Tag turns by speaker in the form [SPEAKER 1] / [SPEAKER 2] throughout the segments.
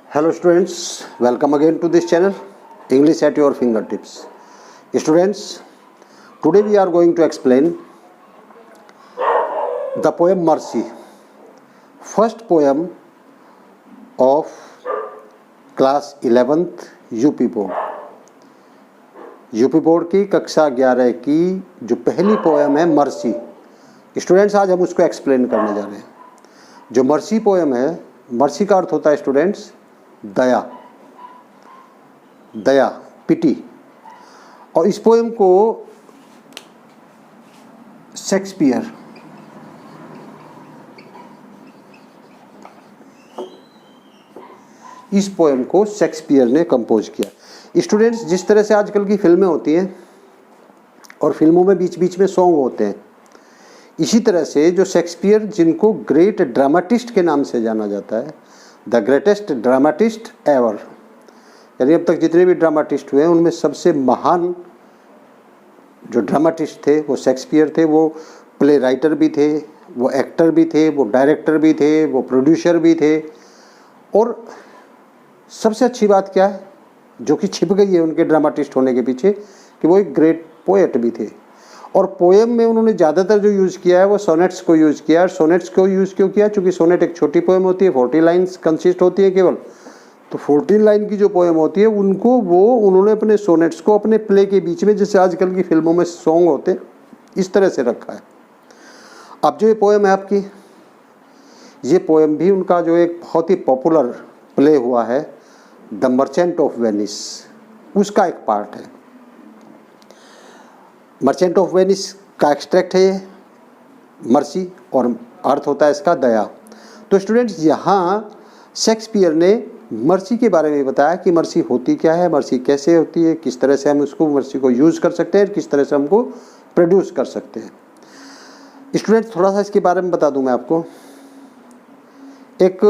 [SPEAKER 1] Hello students, welcome again to this channel, English at your fingertips. Students, today we are going to explain the poem Mercy, first poem of class 11th UP board. UP board की कक्षा 11 की जो पहली poem है mercy. Students, आज हम उसको explain करने जा रहे हैं। जो मर्सी पोएम है, मर्सी का अर्थ होता है स्टूडेंट्स दया, दया, पिटी। और इस पोएम को शेक्सपियर ने कंपोज किया। स्टूडेंट्स, जिस तरह से आजकल की फिल्में होती हैं और फिल्मों में बीच बीच में सॉन्ग होते हैं, इसी तरह से जो शेक्सपियर, जिनको ग्रेट ड्रामाटिस्ट के नाम से जाना जाता है, द ग्रेटेस्ट ड्रामाटिस्ट एवर, यानी अब तक जितने भी ड्रामाटिस्ट हुए हैं उनमें सबसे महान जो ड्रामाटिस्ट थे वो शेक्सपियर थे। वो प्ले राइटर भी थे, वो एक्टर भी थे, वो डायरेक्टर भी थे, वो प्रोड्यूसर भी थे। और सबसे अच्छी बात क्या है जो कि छिप गई है उनके ड्रामाटिस्ट होने के पीछे, कि वो एक ग्रेट पोएट भी थे। और पोएम में उन्होंने ज़्यादातर जो यूज़ किया है वो सोनेट्स को यूज़ किया है। सोनेट्स को यूज़ क्यों किया? क्योंकि सोनेट एक छोटी पोएम होती है, 40 लाइन्स कंसिस्ट होती है केवल। तो 14 लाइन की जो पोएम होती है उनको उन्होंने अपने सोनेट्स को अपने प्ले के बीच में, जैसे आजकल की फिल्मों में सॉन्ग होते हैं, इस तरह से रखा है। अब जो ये पोएम है आपकी, ये पोएम भी उनका जो एक बहुत ही पॉपुलर प्ले हुआ है द मर्चेंट ऑफ वेनिस, उसका एक पार्ट है। मर्चेंट ऑफ वेनिस का एक्सट्रैक्ट है ये मर्सी, और अर्थ होता है इसका दया। तो स्टूडेंट्स, यहाँ शेक्सपियर ने मर्सी के बारे में बताया कि मर्सी होती क्या है, मर्सी कैसे होती है, किस तरह से हम उसको मर्सी को यूज़ कर सकते हैं, किस तरह से हमको प्रोड्यूस कर सकते हैं। स्टूडेंट्स, थोड़ा सा इसके बारे में बता दूं मैं आपको। एक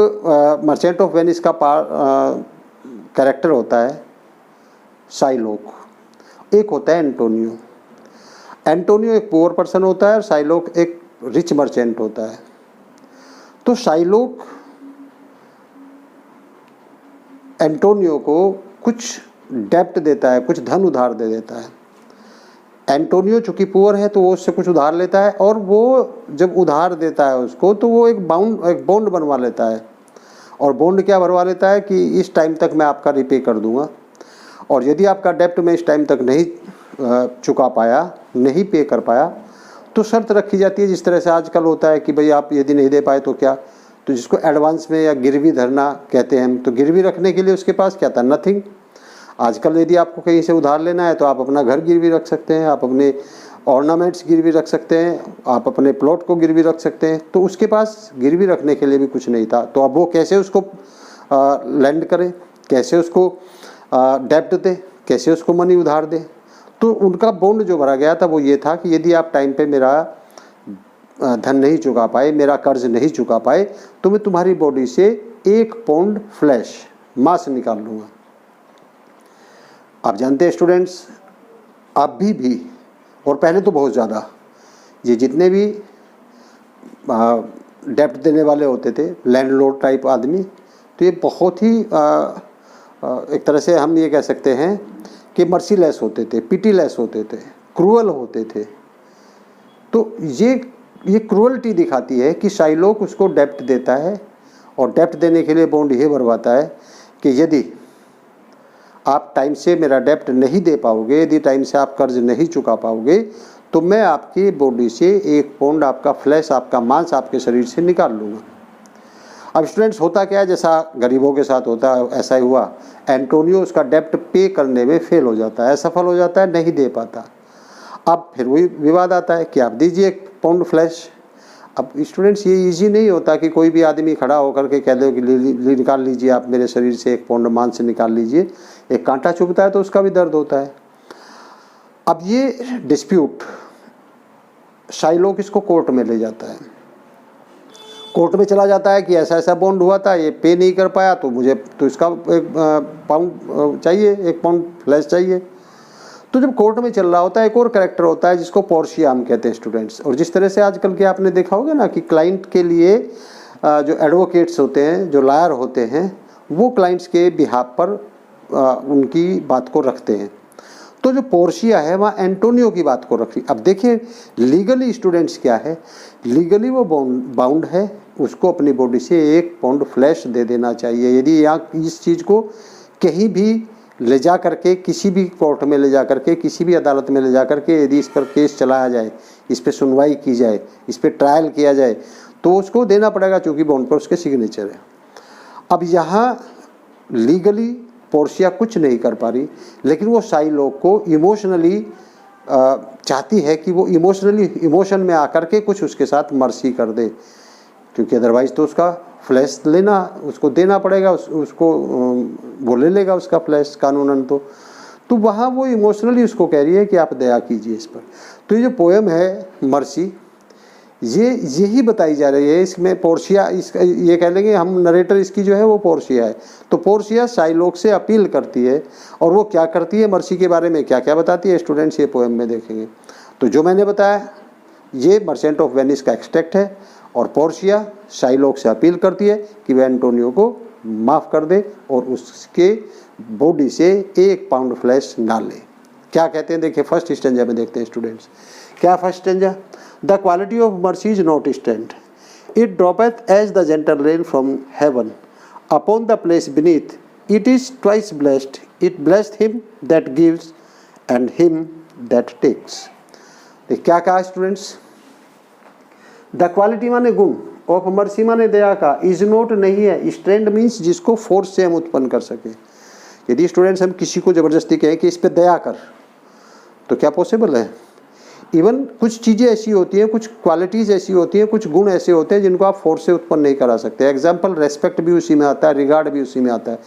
[SPEAKER 1] मर्चेंट ऑफ वेनिस का कैरेक्टर होता है साइलोक, एक होता है एंटोनियो। एंटोनियो एक पुअर पर्सन होता है और साइलोक एक रिच मर्चेंट होता है। तो साइलोक एंटोनियो को कुछ डेप्ट देता है, कुछ धन उधार दे देता है। एंटोनियो चूँकि पुअर है तो वो उससे कुछ उधार लेता है, और वो जब उधार देता है उसको तो वो एक बॉन्ड बनवा लेता है। और बॉन्ड क्या भरवा लेता है कि इस टाइम तक मैं आपका रिपे कर दूंगा, और यदि आपका डेप्ट मैं इस टाइम तक नहीं चुका पाया, नहीं पे कर पाया, तो शर्त रखी जाती है, जिस तरह से आजकल होता है कि भाई आप यदि नहीं दे पाए तो क्या, तो जिसको एडवांस में या गिरवी धरना कहते हैं हम, तो गिरवी रखने के लिए उसके पास क्या था? नथिंग। आजकल यदि आपको कहीं से उधार लेना है तो आप अपना घर गिरवी रख सकते हैं, आप अपने ऑर्नामेंट्स गिरवी रख सकते हैं, आप अपने प्लॉट को गिरवी रख सकते हैं। तो उसके पास गिरवी रखने के लिए भी कुछ नहीं था। तो अब वो कैसे उसको लैंड करे, कैसे उसको डेप्ट दे, कैसे उसको मनी उधार दे? तो उनका बॉन्ड जो भरा गया था वो ये था कि यदि आप टाइम पे मेरा धन नहीं चुका पाए, मेरा कर्ज नहीं चुका पाए, तो मैं तुम्हारी बॉडी से 1 पाउंड फ्लैश, मांस निकाल लूँगा। आप जानते हैं स्टूडेंट्स, अभी भी और पहले तो बहुत ज़्यादा, ये जितने भी डेप्ट देने वाले होते थे, लैंडलॉर्ड टाइप आदमी, तो ये बहुत ही एक तरह से हम ये कह सकते हैं कि मर्सीलेस होते थे, पिटीलेस होते थे, क्रूअल होते थे। तो ये क्रूअल्टी दिखाती है कि साइलोक उसको डेप्ट देता है, और डेप्ट देने के लिए बॉन्ड ये भरवाता है कि यदि आप टाइम से मेरा डेप्ट नहीं दे पाओगे, यदि टाइम से आप कर्ज नहीं चुका पाओगे, तो मैं आपकी बॉडी से 1 पाउंड आपका फ्लैश, आपका मांस आपके शरीर से निकाल लूँगा। अब स्टूडेंट्स, होता क्या है, जैसा गरीबों के साथ होता है ऐसा ही हुआ। एंटोनियो उसका डेप्ट पे करने में फेल हो जाता है, असफल हो जाता है, नहीं दे पाता। अब फिर वही विवाद आता है कि आप दीजिए 1 पाउंड फ्लैश। अब स्टूडेंट्स, ये इजी नहीं होता कि कोई भी आदमी खड़ा होकर के कह दे कि निकाल लीजिए आप मेरे शरीर से 1 पाउंड मांस निकाल लीजिए। एक कांटा चुभता है तो उसका भी दर्द होता है। अब ये डिस्प्यूट साइलोक इसको कोर्ट में ले जाता है। कोर्ट में चला जाता है कि ऐसा ऐसा बॉन्ड हुआ था, ये पे नहीं कर पाया, तो मुझे तो इसका 1 पाउंड चाहिए, 1 पाउंड फ्लैश चाहिए। तो जब कोर्ट में चल रहा होता है, एक और कैरेक्टर होता है जिसको पोर्शिया हम कहते हैं स्टूडेंट्स। और जिस तरह से आजकल के आपने देखा होगा ना कि क्लाइंट के लिए जो एडवोकेट्स होते हैं, जो लॉयर होते हैं, वो क्लाइंट्स के बिहाफ पर उनकी बात को रखते हैं। तो जो पोर्शिया है वहाँ एंटोनियो की बात को रखी। अब देखिए लीगली स्टूडेंट्स क्या है, लीगली वो बाउंड है, उसको अपनी बॉडी से 1 पाउंड फ्लैश दे देना चाहिए। यदि यहाँ इस चीज़ को कहीं भी ले जा करके, किसी भी कोर्ट में ले जा करके, किसी भी अदालत में ले जा करके यदि इस पर केस चलाया जाए, इस पर सुनवाई की जाए, इस पर ट्रायल किया जाए, तो उसको देना पड़ेगा, चूँकि बॉन्ड पर उसके सिग्नेचर है। अब यहाँ लीगली पोर्शिया कुछ नहीं कर पा रही, लेकिन वो शाइलॉक को इमोशनली चाहती है कि वो इमोशन में आकर के कुछ उसके साथ मर्सी कर दे, क्योंकि अदरवाइज़ तो उसका फ्लैश लेना, उसको देना पड़ेगा, उसको वो ले लेगा उसका फ्लैश कानूनन। तो वहाँ वो इमोशनली उसको कह रही है कि आप दया कीजिए इस पर। तो ये जो पोएम है मर्सी, ये यही बताई जा रही है। इसमें पोर्शिया, इसका ये कह लेंगे हम, नरेटर इसकी जो है वो पोर्शिया है। तो पोर्शिया शाइलॉक से अपील करती है, और वो क्या करती है, मर्सी के बारे में क्या क्या बताती है स्टूडेंट्स ये पोएम में देखेंगे। तो जो मैंने बताया ये मर्चेंट ऑफ वेनिस का एक्सट्रैक्ट है, और पोर्शिया शाइलॉक से अपील करती है कि वह एंटोनियो को माफ़ कर दे और उसके बॉडी से 1 पाउंड फ्लैश ना ले। क्या कहते हैं देखिए, फर्स्ट स्टेंजा में देखते हैं स्टूडेंट्स। क्या first stanza? The quality of mercy is not stand, it droppeth as the gentle rain from heaven upon the place beneath, it is twice blessed, it blessed him that gives and him that takes. क्या कहा students? The quality माने गुण, of mercy माने दया का, is not नहीं है, स्ट्रेंड means जिसको force से हम उत्पन्न कर सके। यदि स्टूडेंट्स हम किसी को ज़बरदस्ती कहें कि इस पे दया कर, तो क्या पॉसिबल है? इवन कुछ चीज़ें ऐसी होती हैं, कुछ क्वालिटीज़ ऐसी होती हैं, कुछ गुण ऐसे होते हैं जिनको आप फोर्स से उत्पन्न नहीं करा सकते। एग्जाम्पल, रेस्पेक्ट भी उसी में आता है, रिगार्ड भी उसी में आता है।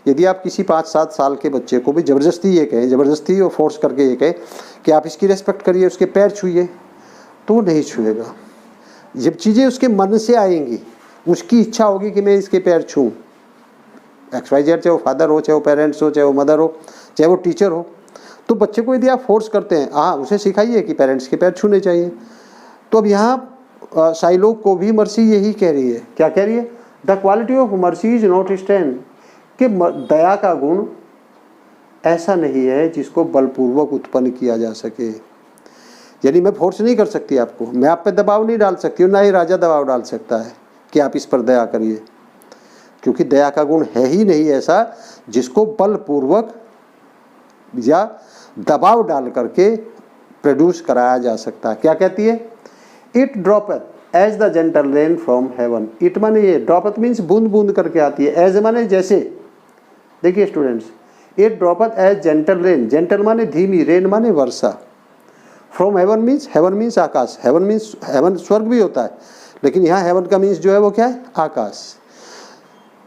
[SPEAKER 1] यदि आप किसी 5-7 साल के बच्चे को भी ज़बरदस्ती ये कहें, ज़बरदस्ती और फोर्स करके ये कहें कि आप इसकी रेस्पेक्ट करिए, उसके पैर छूइए, तो वो नहीं छुएगा। जब चीज़ें उसके मन से आएंगी, उसकी इच्छा होगी कि मैं इसके पैर छूँ, XYZ, चाहे वो फादर हो, चाहे वो पेरेंट्स हो, चाहे वो मदर हो, चाहे वो टीचर हो, तो बच्चे को यदि आप फोर्स करते हैं, हाँ उसे सिखाइए कि पेरेंट्स के पैर छूने चाहिए। तो अब यहाँ शाइलॉक को भी मर्सी यही कह रही है। क्या कह रही है? The quality of mercy is not stand, कि दया का गुण ऐसा नहीं है जिसको बलपूर्वक उत्पन्न किया जा सके। यानी मैं फोर्स नहीं कर सकती आपको, मैं आप पे दबाव नहीं डाल सकती हूँ, ना ही राजा दबाव डाल सकता है कि आप इस पर दया करिए, क्योंकि दया का गुण है ही नहीं ऐसा जिसको बलपूर्वक या दबाव डाल करके प्रोड्यूस कराया जा सकता है। क्या कहती है? It droppeth as the gentle rain from heaven. It माने ये, ड्रॉपथ मीन्स बूंद बूंद करके आती है, एज माने जैसे। देखिए students, it droppeth as gentle rain, gentle माने धीमी, रेन माने वर्षा। फ्रॉम हेवन मीन्स आकाश, हेवन स्वर्ग भी होता है, लेकिन यहाँ हेवन का मीन्स जो है वो क्या है? आकाश।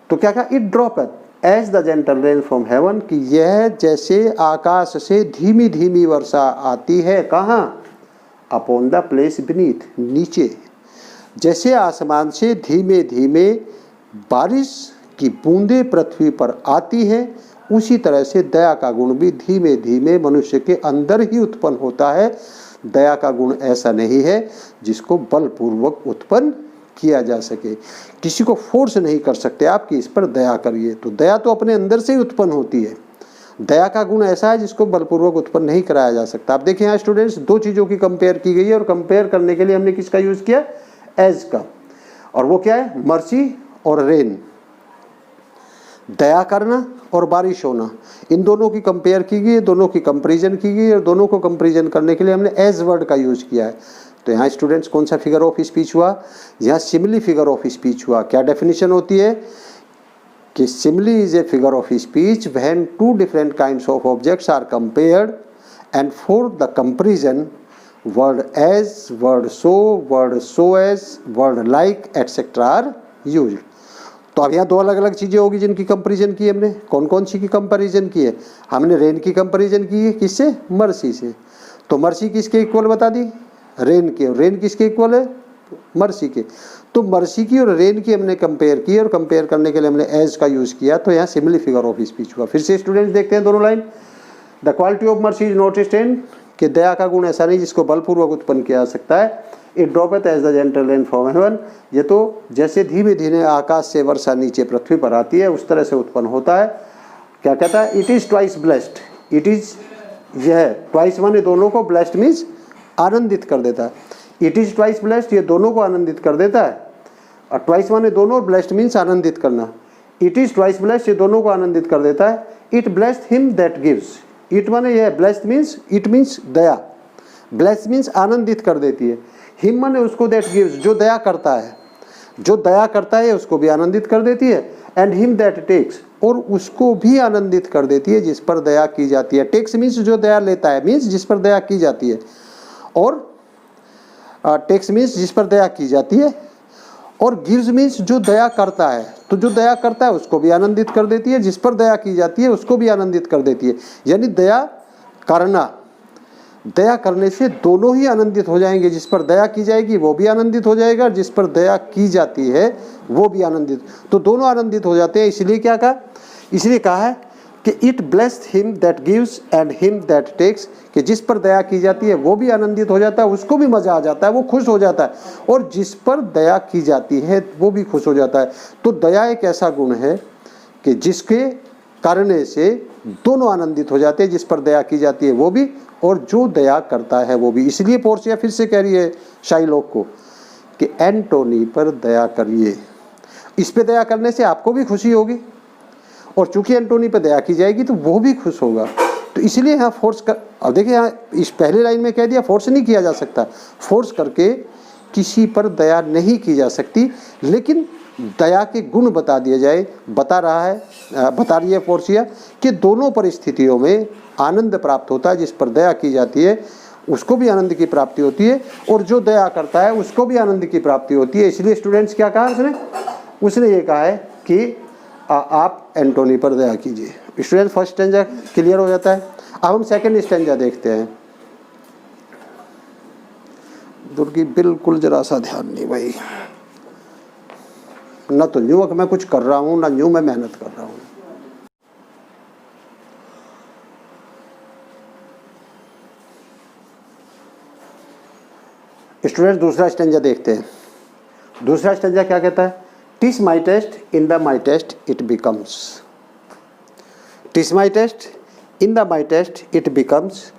[SPEAKER 1] तो क्या कहा? It droppeth as the gentle rain from heaven, कि यह जैसे आकाश से धीमी धीमी वर्षा आती है। कहाँ? अपॉन द प्लेस बीनीथ, नीचे। जैसे आसमान से धीमे धीमे बारिश की बूंदें पृथ्वी पर आती है, उसी तरह से दया का गुण भी धीमे धीमे मनुष्य के अंदर ही उत्पन्न होता है। दया का गुण ऐसा नहीं है जिसको बलपूर्वक उत्पन्न किया जा सके। किसी को फोर्स नहीं कर सकते आप कि इस पर दया करिए। तो दया तो अपने अंदर से ही उत्पन्न होती है। दया का गुण ऐसा है जिसको बलपूर्वक उत्पन्न नहीं कराया जा सकता। आप देखिए यहाँ स्टूडेंट्स, 2 चीज़ों की कंपेयर की गई है, और कंपेयर करने के लिए हमने किसका यूज़ किया? एज का। और वो क्या है? मर्सी और रेन, दया करना और बारिश होना, इन दोनों की कंपेयर की गई है, दोनों की कंपैरिजन की गई है, और दोनों को कंपैरिजन करने के लिए हमने एज वर्ड का यूज़ किया है। तो यहाँ स्टूडेंट्स कौन सा फिगर ऑफ स्पीच हुआ? यहाँ सिमिली फिगर ऑफ स्पीच हुआ। क्या डेफिनेशन होती है? कि simile is a figure of speech when 2 different kinds of objects are compared, and for the comparison word as, word so as, word like etcetera are used. तो अब यहाँ 2 अलग अलग चीज़ें होगी जिनकी कंपैरिजन की हमने। कौन कौन सी की कंपैरिजन की है? हमने रेन की कंपैरिजन की है, किससे? मर्सी से। तो मर्सी किसके इक्वल बता दी? रेन के। और रेन किसके इक्वल है? मर्सी के। तो मर्सी की और रेन की हमने कंपेयर की, और कंपेयर करने के लिए हमने एज का यूज़ किया। तो यहाँ सिमिली फिगर ऑफ स्पीच हुआ। फिर से स्टूडेंट्स देखते हैं दोनों line. The quality of mercy is not stand, कि दया का गुण ऐसा नहीं जिसको बलपूर्वक उत्पन्न किया जा सकता है। It droppeth as the gentle rain from heaven. ये तो जैसे धीमे धीमे आकाश से वर्षा नीचे पृथ्वी पर आती है उस तरह से उत्पन्न होता है। क्या कहता है? It is twice blessed. It is, यह ट्वाइस माने दोनों को, ब्लेस्ड मीन्स आनंदित कर देता है। इट इज़ ट्वाइस ब्लेस्ड, ये दोनों को आनंदित कर देता है। और ट्वाइस माने दोनों, और ब्लेस्ड मीन्स आनंदित करना। इट इज़ ट्वाइस ब्लेस्ड, ये दोनों को आनंदित कर देता है। It blessed him that gives. It माने यह, blessed means, it means Daya, blessed means आनंदित कर देती है। हिम माने उसको, दैट गिव्स जो दया करता है, जो दया करता है उसको भी आनंदित कर देती है। एंड हिम दैट टेक्स, और उसको भी आनंदित कर देती है जिस पर दया की जाती है। टेक्स मीन्स जो दया लेता है, मीन्स जिस पर दया की जाती है। और टेक्स मीन्स जिस पर दया की जाती है। और गिव्स मीन्स जो दया करता है, तो जो दया करता है उसको भी आनंदित कर देती है, जिस पर दया की जाती है उसको भी आनंदित कर देती है। यानी दया करना, दया करने से दोनों ही आनंदित हो जाएंगे। जिस पर दया की जाएगी वो भी आनंदित हो जाएगा, और जिस पर दया की जाती है वो भी आनंदित, तो दोनों आनंदित हो जाते हैं। इसलिए क्या कहा? इसलिए कहा है कि it blessed him that gives and him that takes, कि जिस पर दया की जाती है वो भी आनंदित हो जाता है, उसको भी मजा आ जाता है, वो खुश हो जाता है। और जिस पर दया की जाती है वो भी खुश हो जाता है। तो दया एक ऐसा गुण है कि जिसके करने से दोनों आनंदित हो जाते हैं, जिस पर दया की जाती है वो भी, और जो दया करता है वो भी। इसलिए पोर्सिया फिर से कह रही है शाइलॉक को कि एंटोनी पर दया करिए। इस पे दया करने से आपको भी खुशी होगी, और चूंकि एंटोनी पर दया की जाएगी तो वो भी खुश होगा। तो इसलिए यहाँ फोर्स कर, अब देखिए यहाँ इस पहले लाइन में कह दिया फोर्स नहीं किया जा सकता, फोर्स करके किसी पर दया नहीं की जा सकती, लेकिन दया के गुण बता दिए जाए। बता रही है पोर्सिया कि दोनों परिस्थितियों में आनंद प्राप्त होता है। जिस पर दया की जाती है उसको भी आनंद की प्राप्ति होती है, और जो दया करता है उसको भी आनंद की प्राप्ति होती है। इसलिए स्टूडेंट्स क्या कहा उसने ये कहा है कि आप एंटोनी पर दया कीजिए। स्टूडेंट फर्स्ट स्टैंजा क्लियर हो जाता है। अब हम सेकंड स्टैंजा देखते हैं। दुर्गी बिल्कुल जरा सा ध्यान नहीं भाई, ना तो न्यू मैं कुछ कर रहा हूँ, ना न्यू मैं मेहनत कर रहा हूँ। स्टूडेंट दूसरा स्टैंजा देखते हैं। दूसरा स्टैंजा क्या कहता है? TISS my test in the my test it becomes. TISS my test in the my test it becomes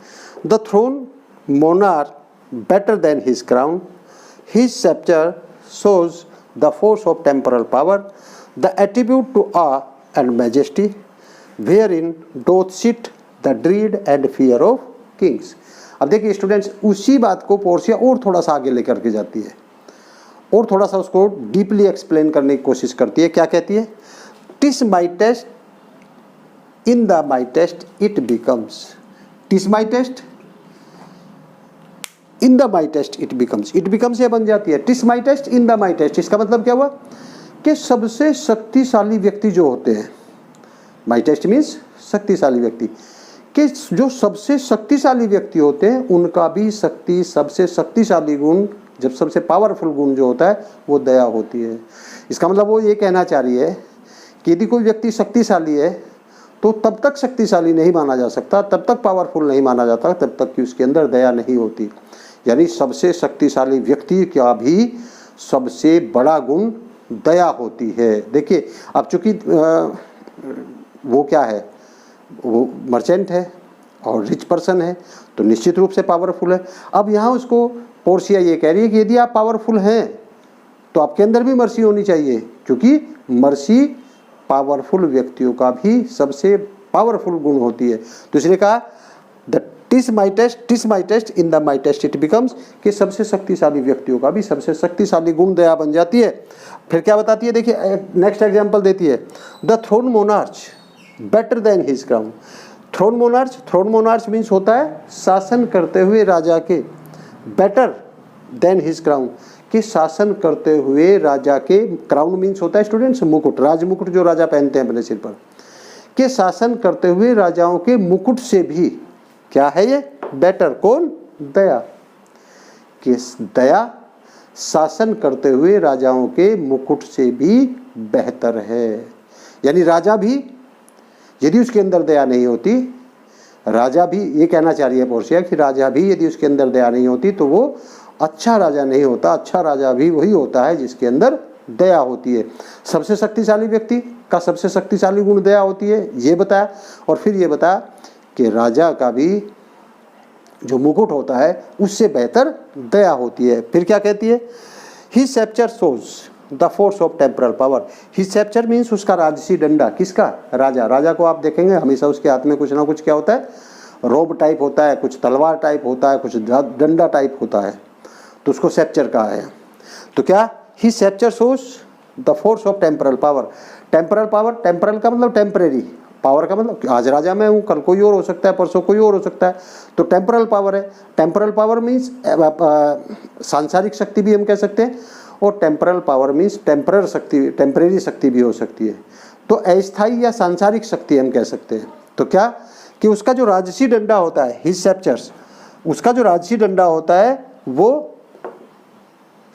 [SPEAKER 1] the throne monarch better than his crown. His scepter shows the force of temporal power, the attribute to awe and majesty, wherein doth sit the dread and fear of kings. अब देखिए students, उसी बात को Portia और थोड़ा सा आगे लेकर के जाती है, और थोड़ा सा उसको डीपली एक्सप्लेन करने की कोशिश करती है। क्या कहती है? TISS my test in the my test it becomes. TISS my test in the my test it becomes. It becomes ये बन जाती है TISS my test in the my test. इसका मतलब क्या हुआ कि सबसे शक्तिशाली व्यक्ति जो होते हैं, माई टेस्ट मीन्स शक्तिशाली व्यक्ति, कि जो सबसे शक्तिशाली व्यक्ति होते हैं उनका भी सबसे शक्तिशाली गुण, जब सबसे पावरफुल गुण जो होता है वो दया होती है। इसका मतलब वो ये कहना चाह रही है कि यदि कोई व्यक्ति शक्तिशाली है तो तब तक शक्तिशाली नहीं माना जा सकता, तब तक पावरफुल नहीं माना जाता, तब तक कि उसके अंदर दया नहीं होती। यानी सबसे शक्तिशाली व्यक्ति का भी सबसे बड़ा गुण दया होती है। देखिए अब चूंकि वो क्या है, वो मर्चेंट है और रिच पर्सन है, तो निश्चित रूप से पावरफुल है। अब यहाँ उसको पोर्सिया ये कह रही है कि यदि आप पावरफुल हैं तो आपके अंदर भी मर्सी होनी चाहिए, क्योंकि मर्सी पावरफुल व्यक्तियों का भी सबसे पावरफुल गुण होती है। तो इसलिए कहा the TISS my test in the my test it becomes, कि सबसे शक्तिशाली व्यक्तियों का भी सबसे शक्तिशाली गुण दया बन जाती है। फिर क्या बताती है? देखिए नेक्स्ट एग्जाम्पल देती है, the throne monarch better than his crown. Throne monarch means होता है शासन करते हुए राजा के, बेटर देन हिज क्राउन, कि शासन करते हुए राजा के, क्राउन मीन्स होता है स्टूडेंट्स मुकुट, राज मुकुट जो राजा पहनते हैं अपने सिर पर, कि शासन करते हुए राजाओं के मुकुट से भी क्या है ये? बेटर। कौन? दया। कि दया शासन करते हुए राजाओं के मुकुट से भी बेहतर है। यानी राजा भी यदि उसके अंदर दया नहीं होती, राजा भी, ये कहना चाह रही है पोर्सिया कि राजा भी यदि उसके अंदर दया नहीं होती तो वो अच्छा राजा नहीं होता। अच्छा राजा भी वही होता है जिसके अंदर दया होती है। सबसे शक्तिशाली व्यक्ति का सबसे शक्तिशाली गुण दया होती है, ये बताया। और फिर ये बताया कि राजा का भी जो मुकुट होता है उससे बेहतर दया होती है। फिर क्या कहती है, his sceptre shows the force of temporal power. His sceptre means उसका राजसी डंडा, किसका, राजा। राजा को आप देखेंगे हमेशा उसके हाथ में कुछ ना कुछ क्या होता है, रोब टाइप होता है, कुछ तलवार टाइप होता है, कुछ डंडा टाइप होता है, तो उसको सेप्चर कहा है। तो क्या, his sceptre shows the force of temporal power. Temporal power, temporal का मतलब टेम्परेरी, पावर का मतलब आज राजा मैं हूँ, कल कोई और हो सकता है, परसों कोई और हो सकता है, तो टेम्परल पावर है। टेम्परल पावर मीन्स सांसारिक शक्ति भी हम कह सकते हैं, और टेम्परल पावर मीन्स टेम्परर शक्ति, टेम्परेरी शक्ति भी हो सकती है। तो अस्थायी या सांसारिक शक्ति हम कह सकते हैं। तो क्या कि उसका जो राजसी डंडा होता है, हिज सेप्चर्स, उसका जो राजसी डंडा होता है वो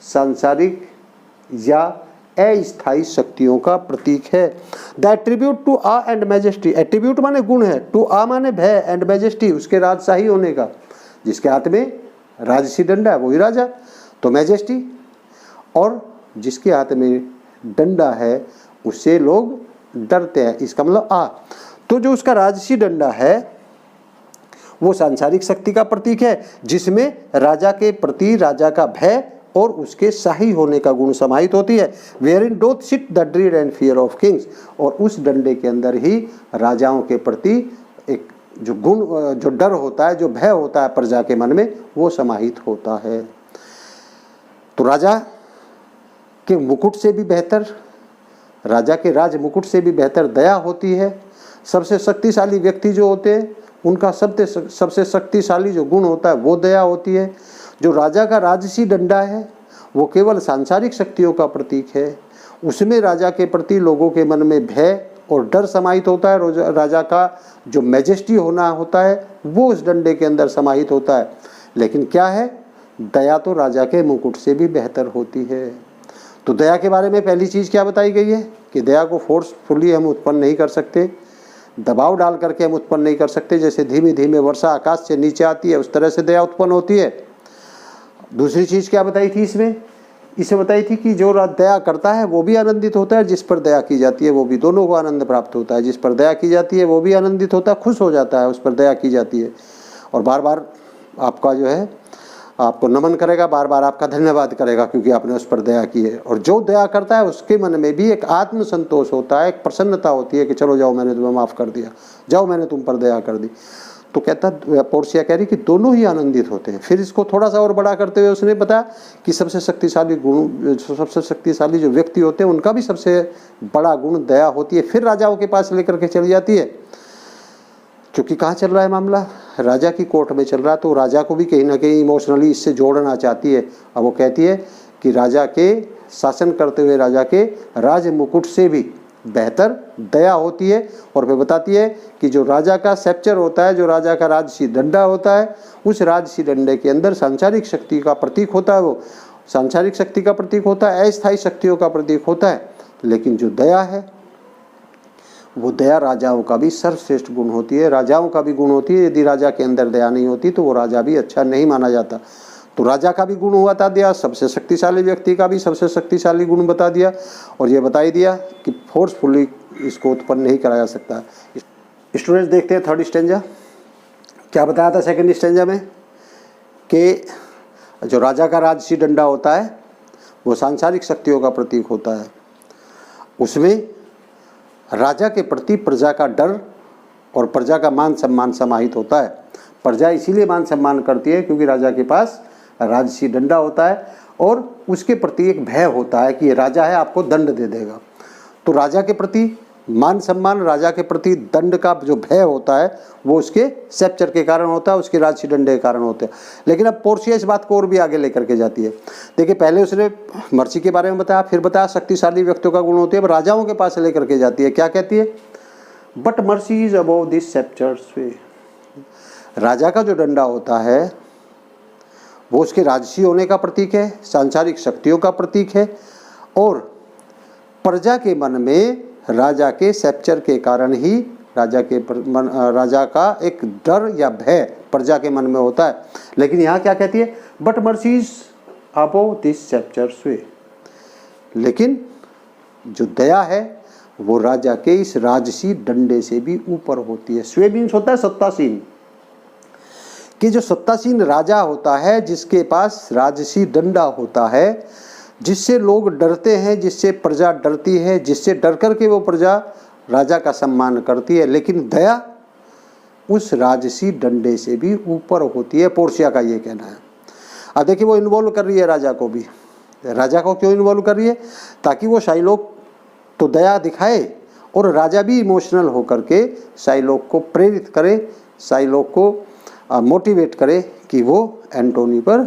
[SPEAKER 1] सांसारिक या अस्थायी शक्तियों का प्रतीक है। The attribute to awe and majesty, attribute माने गुण है, टू आ माने भय, एंड मैजेस्टी उसके राजशाही होने का। जिसके हाथ में राजसी डंडा है वही राजा, तो मैजेस्टी। और जिसके हाथ में डंडा है उससे लोग डरते हैं, इसका मतलब आ। तो जो उसका राजसी डंडा है वो सांसारिक शक्ति का प्रतीक है, जिसमें राजा के प्रति राजा का भय और उसके शाही होने का गुण समाहित होती है। Wherein doth sit the dread and fear of kings, और उस डंडे के अंदर ही राजाओं के प्रति एक जो गुण, जो डर होता है, जो भय होता है प्रजा के मन में, वो समाहित होता है। तो राजा के मुकुट से भी बेहतर, राजा के राज मुकुट से भी बेहतर दया होती है। सबसे शक्तिशाली व्यक्ति जो होते हैं उनका सबसे शक्तिशाली जो गुण होता है वो दया होती है। जो राजा का राजसी डंडा है वो केवल सांसारिक शक्तियों का प्रतीक है, उसमें राजा के प्रति लोगों के मन में भय और डर समाहित होता है। राजा का जो मैजेस्टी होना होता है वो उस डंडे के अंदर समाहित होता है। लेकिन क्या है, दया तो राजा के मुकुट से भी बेहतर होती है। तो दया के बारे में पहली चीज़ क्या बताई गई है कि दया को फोर्सफुली हम उत्पन्न नहीं कर सकते, दबाव डाल करके हम उत्पन्न नहीं कर सकते। जैसे धीमे धीमे वर्षा आकाश से नीचे आती है उस तरह से दया उत्पन्न होती है। दूसरी चीज़ क्या बताई थी इसमें, इसे बताई थी कि जो दया करता है वो भी आनंदित होता है, जिस पर दया की जाती है वो भी, दोनों को आनंद प्राप्त होता है। जिस पर दया की जाती है वो भी आनंदित होता है, खुश हो जाता है उस पर दया की जाती है, और बार बार आपका जो है आपको नमन करेगा, बार बार आपका धन्यवाद करेगा क्योंकि आपने उस पर दया की है। और जो दया करता है उसके मन में भी एक आत्मसंतोष होता है, एक प्रसन्नता होती है कि चलो जाओ मैंने तुम्हें माफ़ कर दिया, जाओ मैंने तुम पर दया कर दी। तो कहता पोर्सिया कह रही कि दोनों ही आनंदित होते हैं। फिर इसको थोड़ा सा और बड़ा करते हुए उसने बताया कि सबसे शक्तिशाली गुण, सबसे शक्तिशाली जो व्यक्ति होते हैं उनका भी सबसे बड़ा गुण दया होती है। फिर राजाओं के पास लेकर के चली जाती है, क्योंकि कहाँ चल रहा है मामला, राजा की कोर्ट में चल रहा है। तो राजा को भी कहीं ना कहीं इमोशनली इससे जोड़ना चाहती है। अब वो कहती है कि राजा के शासन करते हुए राजा के राज मुकुट से भी बेहतर दया होती है। और फिर बताती है कि जो राजा का सेप्चर होता है, जो राजा का राजसी डंडा होता है, उस राजसी डंडे के अंदर सांसारिक शक्ति का प्रतीक होता है, वो सांसारिक शक्ति का प्रतीक होता है, अस्थायी शक्तियों का प्रतीक होता है। लेकिन जो दया है वो दया राजाओं का भी सर्वश्रेष्ठ गुण होती है, राजाओं का भी गुण होती है। यदि राजा के अंदर दया नहीं होती तो वो राजा भी अच्छा नहीं माना जाता। तो राजा का भी गुण हुआ था दया, सबसे शक्तिशाली व्यक्ति का भी सबसे शक्तिशाली गुण बता दिया, और ये बता ही दिया कि फोर्सफुली इसको उत्पन्न नहीं कराया जा सकता। स्टूडेंट्स देखते हैं थर्ड स्टेंजा क्या बताया था सेकंड स्टेंजा में, कि जो राजा का राजसी डंडा होता है वो सांसारिक शक्तियों का प्रतीक होता है। उसमें राजा के प्रति प्रजा का डर और प्रजा का मान सम्मान समाहित होता है। प्रजा इसीलिए मान सम्मान करती है क्योंकि राजा के पास राजसी डंडा होता है और उसके प्रति एक भय होता है कि ये राजा है, आपको दंड दे देगा। तो राजा के प्रति मान सम्मान, राजा के प्रति दंड का जो भय होता है वो उसके सेप्चर के कारण होता है, उसके राजसी डंडे के कारण होते हैं। लेकिन अब पोर्सिया इस बात को और भी आगे लेकर के जाती है। देखिए पहले उसने मर्सी के बारे में बताया, फिर बताया शक्तिशाली व्यक्तियों का गुण होती है, अब राजाओं के पास लेकर के जाती है। क्या कहती है, but mercy is above this sceptres way. राजा का जो डंडा होता है वो उसके राजसी होने का प्रतीक है, सांसारिक शक्तियों का प्रतीक है, और प्रजा के मन में राजा के सेप्चर के कारण ही राजा का एक डर या भय प्रजा के मन में होता है। लेकिन यहाँ क्या कहती है, but mercy is above this chapter स्वे। लेकिन जो दया है वो राजा के इस राजसी डंडे से भी ऊपर होती है। स्वे मीन्स होता है सत्तासीन, कि जो सत्तासीन राजा होता है, जिसके पास राजसी डंडा होता है, जिससे लोग डरते हैं, जिससे प्रजा डरती है, जिससे डर करके वो प्रजा राजा का सम्मान करती है। लेकिन दया उस राजसी डंडे से भी ऊपर होती है, पोर्शिया का ये कहना है। अब देखिए वो इन्वॉल्व कर रही है राजा को भी। राजा को क्यों इन्वॉल्व कर रही है? ताकि वो शाही लोग तो दया दिखाए और राजा भी इमोशनल होकर के शाही लोग को प्रेरित करे, शाही लोग को मोटिवेट करे कि वो एंटोनी पर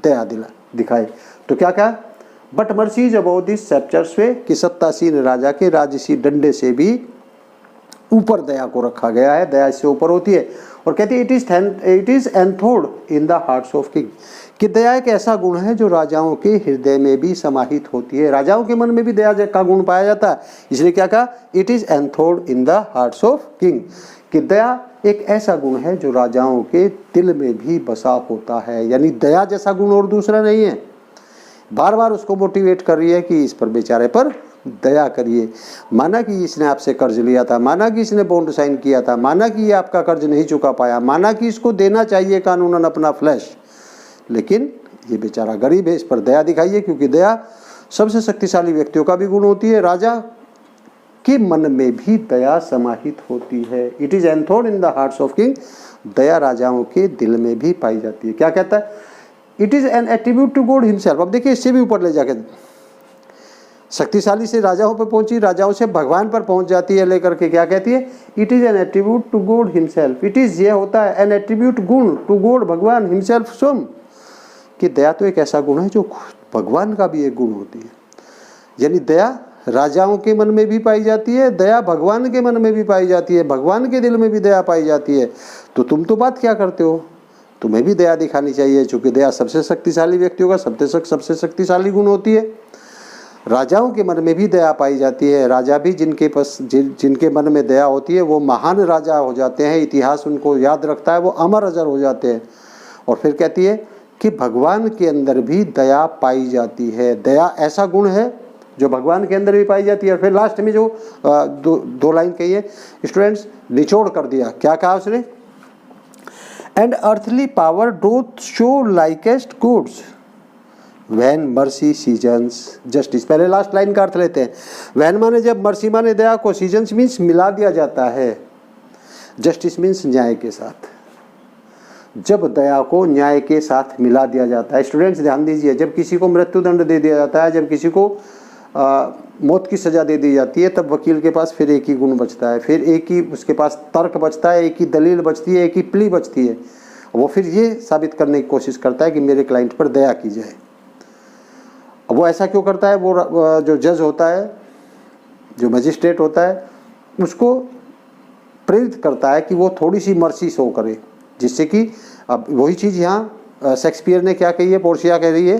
[SPEAKER 1] दया दिखाए। तो क्या कहा? But mercy is about this chapters way, कि सत्तासीन राजा के राजसी डंडे से भी ऊपर दया को रखा गया है, दया इससे ऊपर होती है। और कहती है it is enthroned in the hearts of king, कि दया एक ऐसा गुण है जो राजाओं के हृदय में भी समाहित होती है। राजाओं के मन में भी दया का गुण पाया जाता है, इसलिए क्या कहा? It is enthroned in the hearts of king, कि दया एक ऐसा गुण है जो राजाओं के दिल में भी बसा होता है। यानी दया जैसा गुण और दूसरा नहीं है। बार बार उसको मोटिवेट कर रही है कि इस पर बेचारे पर दया करिए। माना कि इसने आपसे कर्ज लिया था, माना कि इसने बॉन्ड साइन किया था, माना कि ये आपका कर्ज नहीं चुका पाया, माना कि इसको देना चाहिए कानूनन अपना फ्लैश, लेकिन ये बेचारा गरीब है, इस पर दया दिखाइए, क्योंकि दया सबसे शक्तिशाली व्यक्तियों का भी गुण होती है। राजा के मन में भी दया समाहित होती है। It is enthroned in the hearts of king, दया राजाओं के दिल में भी पाई जाती है। क्या कहता है? It is an attribute to God himself. अब देखिए इससे भी ऊपर ले जाके शक्तिशाली से राजाओं पर पहुंची, राजाओं से भगवान पर पहुंच जाती है लेकर के। क्या कहती है? It is an attribute to God himself. It is, ये होता है एन एट्रीब्यूट, गुण, टू गॉड, भगवान, हिमसेल्फ, स्वयं, कि दया तो एक ऐसा गुण है जो भगवान का भी एक गुण होती है। यानी दया राजाओं के मन में भी पाई जाती है, दया भगवान के मन में भी पाई जाती है, भगवान के दिल में भी दया पाई जाती है। तो तुम तो बात क्या करते हो? तुम्हें भी दया दिखानी चाहिए, चूंकि दया सबसे शक्तिशाली व्यक्तियों का सबसे शक्तिशाली गुण होती है। राजाओं के मन में भी दया पाई जाती है। राजा भी जिनके मन में दया होती है वो महान राजा हो जाते हैं, इतिहास उनको याद रखता है, वो अमर अजर हो जाते हैं। और फिर कहती है कि भगवान के अंदर भी दया पाई जाती है। दया ऐसा गुण है जो भगवान के अंदर भी पाई जाती है। और फिर लास्ट में जो दो लाइन कही है, स्टूडेंट्स निचोड़ कर दिया। क्या कहा उसने? And earthly power doth show likest gods when mercy seasons justice. पहले लास्ट लाइन का अर्थ लेते हैं। वैन माने जब, मर्सी माने दया को, सीजन्स मीन्स मिला दिया जाता है, जस्टिस मीन्स न्याय के साथ। जब दया को न्याय के साथ मिला दिया जाता है। स्टूडेंट्स ध्यान दीजिए, जब किसी को मृत्युदंड दे दिया जाता है, जब किसी को मौत की सज़ा दे दी जाती है, तब वकील के पास फिर एक ही गुण बचता है, फिर एक ही उसके पास तर्क बचता है, एक ही दलील बचती है, एक ही प्ली बचती है। वो फिर ये साबित करने की कोशिश करता है कि मेरे क्लाइंट पर दया की जाए। अब वो ऐसा क्यों करता है? वो जो जज होता है, जो मजिस्ट्रेट होता है, उसको प्रेरित करता है कि वो थोड़ी सी मर्सी शो करे, जिससे कि अब वही चीज़ यहाँ शेक्सपियर ने क्या कही है, पोर्शिया कह रही है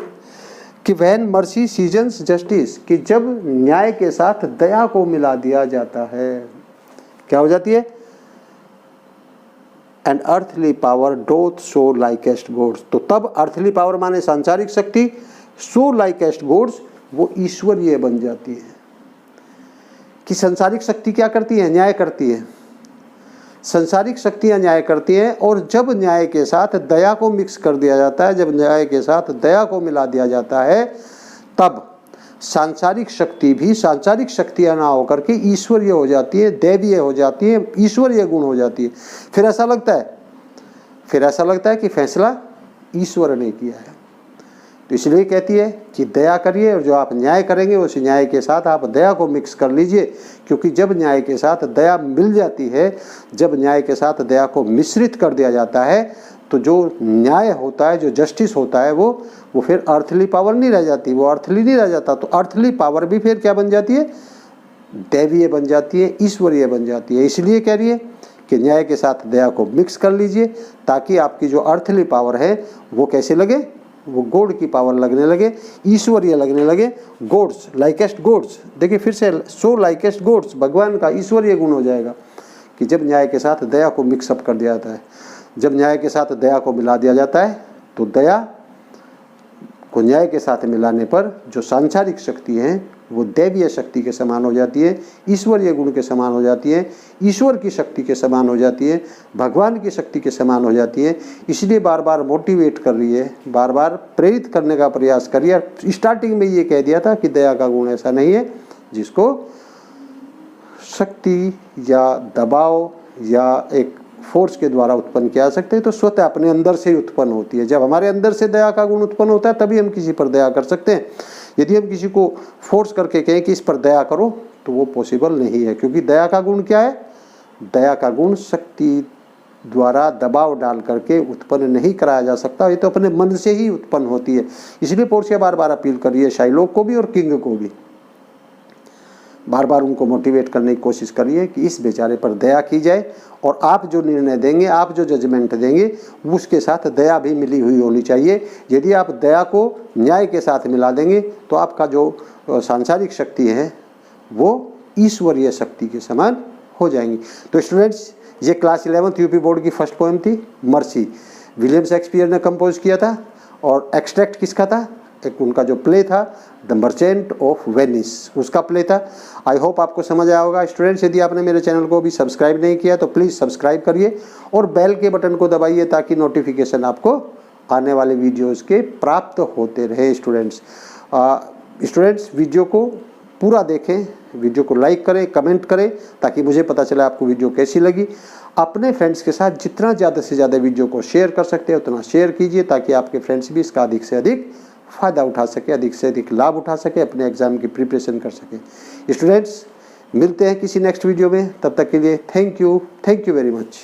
[SPEAKER 1] कि वैन मर्सी सीजन्स जस्टिस, कि जब न्याय के साथ दया को मिला दिया जाता है, क्या हो जाती है? And earthly power doth show likest gods. तो तब अर्थली पावर माने सांसारिक शक्ति, शो लाइकेस्ट गॉड्स, वो ईश्वरीय बन जाती है। कि संसारिक शक्ति क्या करती है? न्याय करती है। संसारिक शक्तियाँ न्याय करती हैं, और जब न्याय के साथ दया को मिक्स कर दिया जाता है, जब न्याय के साथ दया को मिला दिया जाता है, तब सांसारिक शक्ति भी सांसारिक शक्तियाँ ना होकर के ईश्वरीय हो जाती है, दैवीय हो जाती है, ईश्वरीय गुण हो जाती है। फिर ऐसा लगता है कि फैसला ईश्वर ने किया है। तो इसलिए कहती है कि दया करिए, और जो आप न्याय करेंगे उस न्याय के साथ आप दया को मिक्स कर लीजिए, क्योंकि जब न्याय के साथ दया मिल जाती है, जब न्याय के साथ दया को मिश्रित कर दिया जाता है, तो जो न्याय होता है, जो जस्टिस होता है, वो फिर अर्थली पावर नहीं रह जाती, वो अर्थली नहीं रह जाता। तो अर्थली पावर भी फिर क्या बन जाती है? दैवीय बन जाती है, ईश्वरीय बन जाती है। इसलिए कह रही है कि न्याय के साथ दया को मिक्स कर लीजिए, ताकि आपकी जो अर्थली पावर है वो कैसे लगे? वो गॉड की पावर लगने लगे, ईश्वरीय लगने लगे। गॉड्स, लाइकेस्ट गॉड्स, देखिए फिर से, सो लाइकेस्ट गॉड्स, भगवान का ईश्वरीय गुण हो जाएगा। कि जब न्याय के साथ दया को मिक्सअप कर दिया जाता है, जब न्याय के साथ दया को मिला दिया जाता है, तो दया को न्याय के साथ मिलाने पर जो सांसारिक शक्ति है वो दैवीय शक्ति के समान हो जाती है, ईश्वरीय गुण के समान हो जाती है, ईश्वर की शक्ति के समान हो जाती है, भगवान की शक्ति के समान हो जाती है। इसलिए बार बार मोटिवेट कर रही है, बार बार प्रेरित करने का प्रयास कर रही है। स्टार्टिंग में ये कह दिया था कि दया का गुण ऐसा नहीं है जिसको शक्ति या दबाव या एक फोर्स के द्वारा उत्पन्न किया जा सकते हैं, तो स्वतः अपने अंदर से ही उत्पन्न होती है। जब हमारे अंदर से दया का गुण उत्पन्न होता है तभी हम किसी पर दया कर सकते हैं। यदि हम किसी को फोर्स करके कहें कि इस पर दया करो तो वो पॉसिबल नहीं है, क्योंकि दया का गुण क्या है? दया का गुण शक्ति द्वारा दबाव डाल करके उत्पन्न नहीं कराया जा सकता, ये तो अपने मन से ही उत्पन्न होती है। इसलिए पोर्शिया बार बार अपील कर रही है शाइलोक को भी और किंग को भी, बार बार उनको मोटिवेट करने की कोशिश करिए कि इस बेचारे पर दया की जाए और आप जो निर्णय देंगे, आप जो जजमेंट देंगे, उसके साथ दया भी मिली हुई होनी चाहिए। यदि आप दया को न्याय के साथ मिला देंगे तो आपका जो सांसारिक शक्ति है वो ईश्वरीय शक्ति के समान हो जाएंगी। तो स्टूडेंट्स, ये क्लास 11th यूपी बोर्ड की फर्स्ट पोएम थी, मर्सी। विलियम शेक्सपियर ने कंपोज किया था और एक्सट्रैक्ट किसका था? एक उनका जो प्ले था द मर्चेंट ऑफ वेनिस, उसका प्ले था। आई होप आपको समझ आया होगा। स्टूडेंट्स, यदि आपने मेरे चैनल को अभी सब्सक्राइब नहीं किया तो प्लीज़ सब्सक्राइब करिए और बेल के बटन को दबाइए ताकि नोटिफिकेशन आपको आने वाले वीडियोस के प्राप्त होते रहे। स्टूडेंट्स, वीडियो को पूरा देखें, वीडियो को लाइक करें, कमेंट करें ताकि मुझे पता चले आपको वीडियो कैसी लगी। अपने फ्रेंड्स के साथ जितना ज़्यादा से ज़्यादा वीडियो को शेयर कर सकते हैं उतना शेयर कीजिए ताकि आपके फ्रेंड्स भी इसका अधिक से अधिक फ़ायदा उठा सके, अधिक से अधिक लाभ उठा सके, अपने एग्ज़ाम की प्रिपरेशन कर सके। स्टूडेंट्स, मिलते हैं किसी नेक्स्ट वीडियो में, तब तक के लिए थैंक यू वेरी मच।